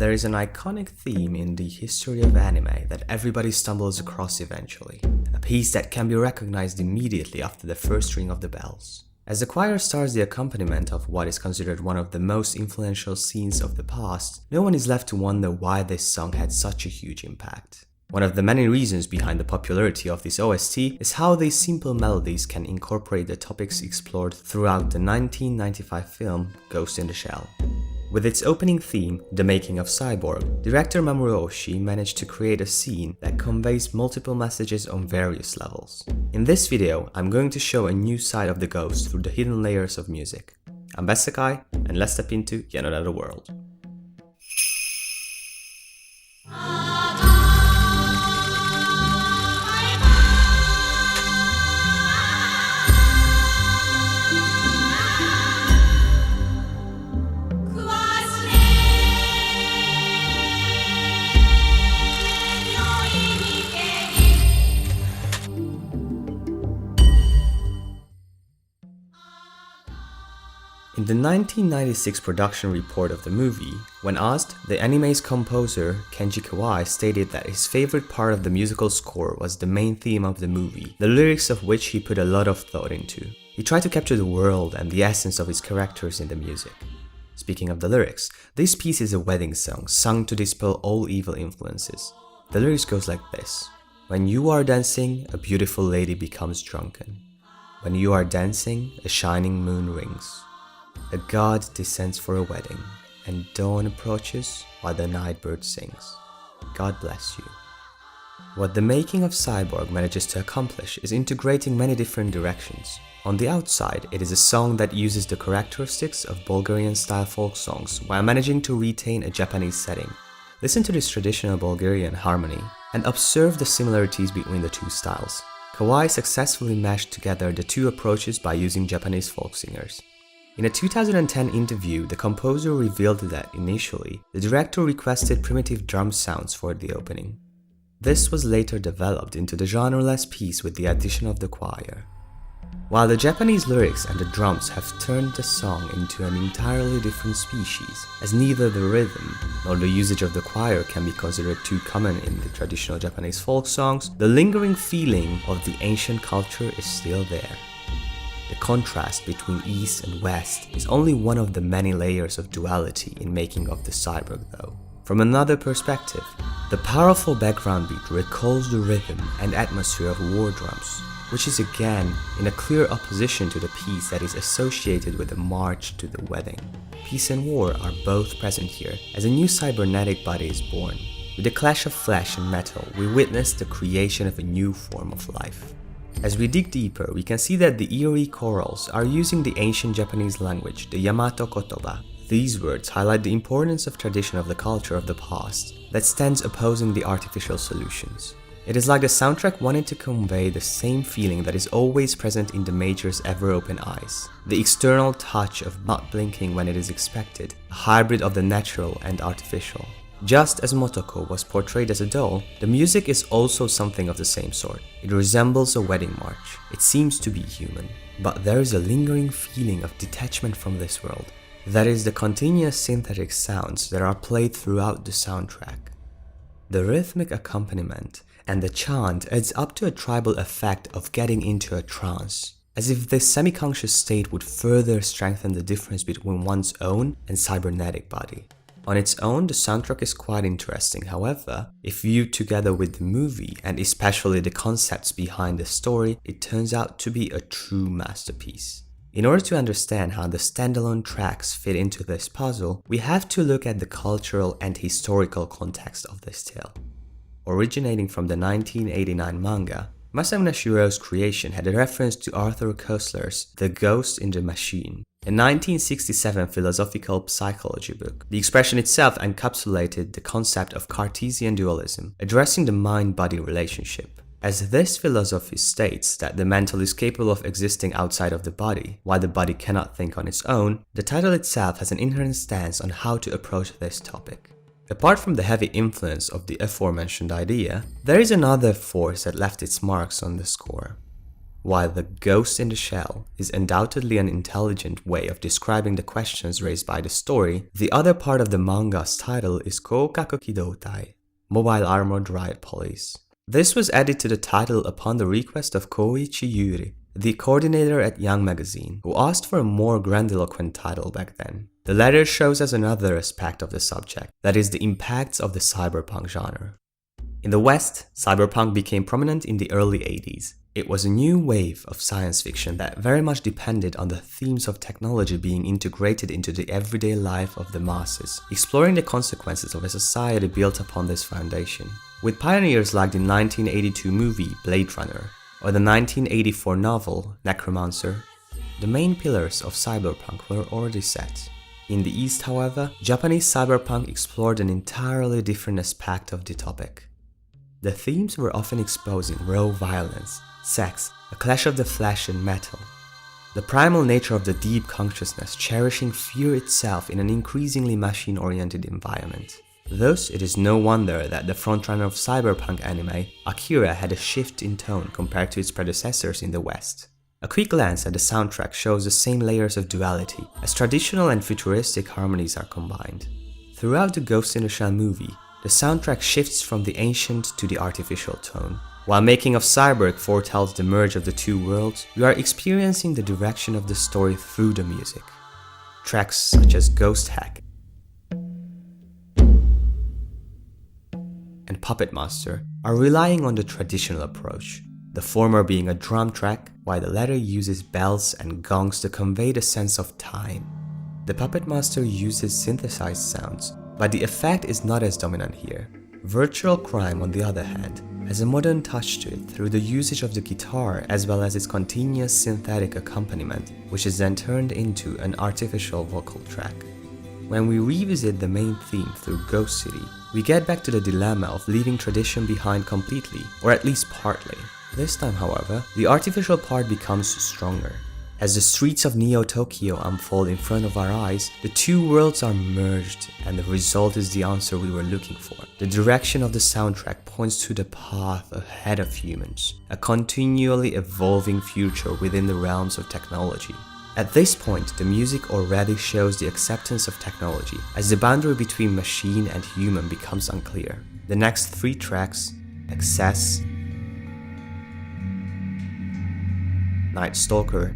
There is an iconic theme in the history of anime that everybody stumbles across eventually, a piece that can be recognized immediately after the first ring of the bells. As the choir starts the accompaniment of what is considered one of the most influential scenes of the past, no one is left to wonder why this song had such a huge impact. One of the many reasons behind the popularity of this OST is how these simple melodies can incorporate the topics explored throughout the 1995 film Ghost in the Shell. With its opening theme, The Making of Cyborg, director Mamoru Oshii managed to create a scene that conveys multiple messages on various levels. In this video, I'm going to show a new side of the Ghost through the hidden layers of music. I'm Bessekai, and let's step into yet another world. In the 1996 production report of the movie, when asked, the anime's composer Kenji Kawai stated that his favorite part of the musical score was the main theme of the movie, the lyrics of which he put a lot of thought into. He tried to capture the world and the essence of his characters in the music. Speaking of the lyrics, this piece is a wedding song sung to dispel all evil influences. The lyrics goes like this: "When you are dancing, a beautiful lady becomes drunken. When you are dancing, a shining moon rings. A god descends for a wedding, and dawn approaches while the nightbird sings. God bless you." What The Making of Cyborg manages to accomplish is integrating many different directions. On the outside, it is a song that uses the characteristics of Bulgarian-style folk songs while managing to retain a Japanese setting. Listen to this traditional Bulgarian harmony and observe the similarities between the two styles. Kawai successfully mashed together the two approaches by using Japanese folk singers. In a 2010 interview, the composer revealed that initially, the director requested primitive drum sounds for the opening. This was later developed into the genreless piece with the addition of the choir. While the Japanese lyrics and the drums have turned the song into an entirely different species, as neither the rhythm nor the usage of the choir can be considered too common in the traditional Japanese folk songs, the lingering feeling of the ancient culture is still there. The contrast between East and West is only one of the many layers of duality in Making of the Cyborg though. From another perspective, the powerful background beat recalls the rhythm and atmosphere of war drums, which is again in a clear opposition to the piece that is associated with the march to the wedding. Peace and war are both present here as a new cybernetic body is born. With the clash of flesh and metal, we witness the creation of a new form of life. As we dig deeper, we can see that the eerie chorals are using the ancient Japanese language, the Yamato Kotoba. These words highlight the importance of tradition of the culture of the past that stands opposing the artificial solutions. It is like the soundtrack wanted to convey the same feeling that is always present in the Major's ever-open eyes. The external touch of not blinking when it is expected, a hybrid of the natural and artificial. Just as Motoko was portrayed as a doll, the music is also something of the same sort. It resembles a wedding march. It seems to be human. But there is a lingering feeling of detachment from this world. That is the continuous synthetic sounds that are played throughout the soundtrack. The rhythmic accompaniment and the chant adds up to a tribal effect of getting into a trance, as if this semi-conscious state would further strengthen the difference between one's own and cybernetic body. On its own, the soundtrack is quite interesting, however, if viewed together with the movie and especially the concepts behind the story, it turns out to be a true masterpiece. In order to understand how the standalone tracks fit into this puzzle, we have to look at the cultural and historical context of this tale. Originating from the 1989 manga, Masamune Shiro's creation had a reference to Arthur Koestler's The Ghost in the Machine, a 1967 philosophical psychology book. The expression itself encapsulated the concept of Cartesian dualism, addressing the mind-body relationship. As this philosophy states that the mental is capable of existing outside of the body, while the body cannot think on its own, the title itself has an inherent stance on how to approach this topic. Apart from the heavy influence of the aforementioned idea, there is another force that left its marks on the score. While the ghost in the shell is undoubtedly an intelligent way of describing the questions raised by the story, the other part of the manga's title is Koukaku Kidoutai, Mobile Armored Riot Police. This was added to the title upon the request of Koichi Yuri, the coordinator at Young Magazine, who asked for a more grandiloquent title back then. The letter shows us another aspect of the subject, that is the impacts of the cyberpunk genre. In the West, cyberpunk became prominent in the early 80s. It was a new wave of science fiction that very much depended on the themes of technology being integrated into the everyday life of the masses, exploring the consequences of a society built upon this foundation. With pioneers like the 1982 movie Blade Runner or the 1984 novel Necromancer, the main pillars of cyberpunk were already set. In the East, however, Japanese cyberpunk explored an entirely different aspect of the topic. The themes were often exposing raw violence, sex, a clash of the flesh and metal, the primal nature of the deep consciousness cherishing fear itself in an increasingly machine-oriented environment. Thus, it is no wonder that the frontrunner of cyberpunk anime, Akira, had a shift in tone compared to its predecessors in the West. A quick glance at the soundtrack shows the same layers of duality, as traditional and futuristic harmonies are combined. Throughout the Ghost in the Shell movie, the soundtrack shifts from the ancient to the artificial tone. While Making of Cyborg foretells the merge of the two worlds, we are experiencing the direction of the story through the music. Tracks such as Ghost Hack and Puppet Master are relying on the traditional approach, the former being a drum track, while the latter uses bells and gongs to convey the sense of time. The Puppet Master uses synthesized sounds, but the effect is not as dominant here. Virtual Crime, on the other hand, has a modern touch to it through the usage of the guitar as well as its continuous synthetic accompaniment, which is then turned into an artificial vocal track. When we revisit the main theme through Ghost City, we get back to the dilemma of leaving tradition behind completely, or at least partly. This time, however, the artificial part becomes stronger. As the streets of Neo-Tokyo unfold in front of our eyes, the two worlds are merged, and the result is the answer we were looking for. The direction of the soundtrack points to the path ahead of humans, a continually evolving future within the realms of technology. At this point, the music already shows the acceptance of technology, as the boundary between machine and human becomes unclear. The next three tracks, Excess, Night Stalker,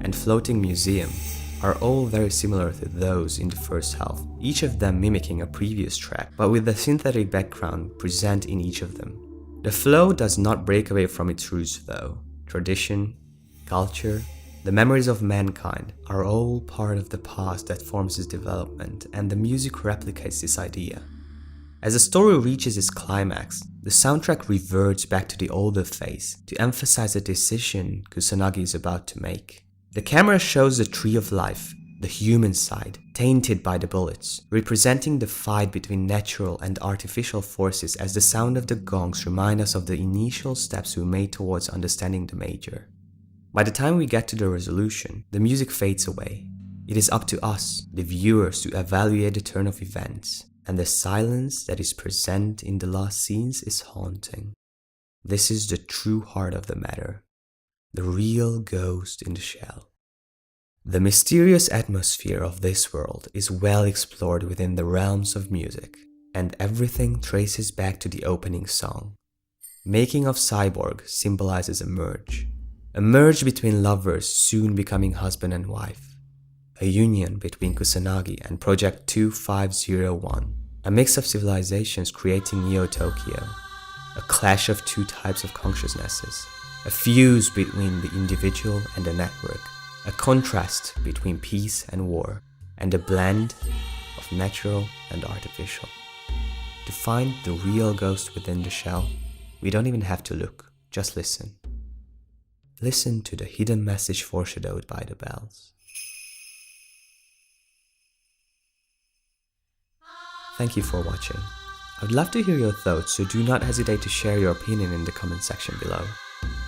and Floating Museum, are all very similar to those in the first half, each of them mimicking a previous track, but with the synthetic background present in each of them. The flow does not break away from its roots though. Tradition, culture, the memories of mankind are all part of the past that forms its development, and the music replicates this idea. As the story reaches its climax, the soundtrack reverts back to the older phase to emphasize a decision Kusanagi is about to make. The camera shows the tree of life, the human side, tainted by the bullets, representing the fight between natural and artificial forces as the sound of the gongs remind us of the initial steps we made towards understanding the major. By the time we get to the resolution, the music fades away. It is up to us, the viewers, to evaluate the turn of events, and the silence that is present in the last scenes is haunting. This is the true heart of the matter. The real ghost in the shell. The mysterious atmosphere of this world is well explored within the realms of music, and everything traces back to the opening song. Making of Cyborg symbolizes a merge between lovers soon becoming husband and wife, a union between Kusanagi and Project 2501, a mix of civilizations creating Neo-Tokyo, a clash of two types of consciousnesses, a fuse between the individual and the network, a contrast between peace and war, and a blend of natural and artificial. To find the real ghost within the shell, we don't even have to look, just listen. Listen to the hidden message foreshadowed by the bells. Thank you for watching. I would love to hear your thoughts, so do not hesitate to share your opinion in the comment section below.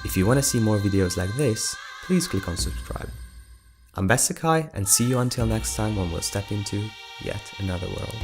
If you want to see more videos like this, please click on subscribe. I'm Bessekai, and see you until next time when we'll step into yet another world.